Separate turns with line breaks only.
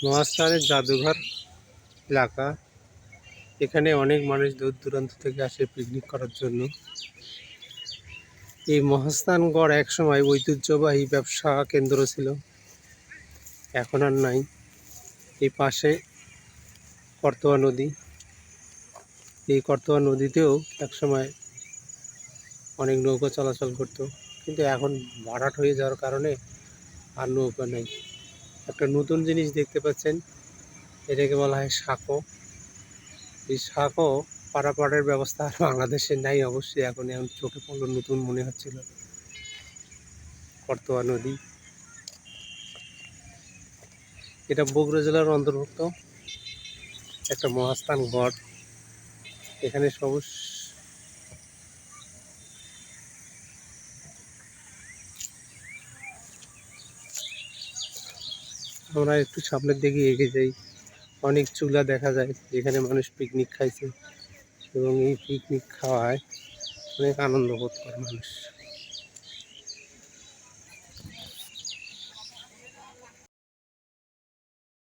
মহাস্থানের জাদুঘর এলাকা। এখানে অনেক মানুষ দূর দূরান্ত থেকে আসে পিকনিক করার জন্য। এই মহাস্থানগড় একসময় ঐতিহ্যবাহী ব্যবসা কেন্দ্র ছিল, এখন আর নাই। এই পাশে করতোয়া নদী। এই করতোয়া নদীতেও একসময় অনেক নৌকা চলাচল করত, কিন্তু এখন ভরাট হয়ে যাওয়ার কারণে আর নৌকা নেই। একটা নতুন জিনিস দেখতে পাচ্ছেন, এটাকে বলা হয় সাঁকো। এই সাঁকো পারাপারের ব্যবস্থা আর বাংলাদেশে নাই অবশ্যই। এখন চোখে পড়লো, নতুন মনে হচ্ছিল। করতোয়া নদী, এটা বগুড়া জেলার অন্তর্ভুক্ত একটা মহাস্থান গড়। এখানে সবুজ আমরা একটু সামনের দিকে এগিয়ে যাই, অনেক চুলা দেখা যায় যেখানে মানুষ পিকনিক খাইছে, এবং এই পিকনিক খাওয়ায় অনেক আনন্দ বোধ করে মানুষ।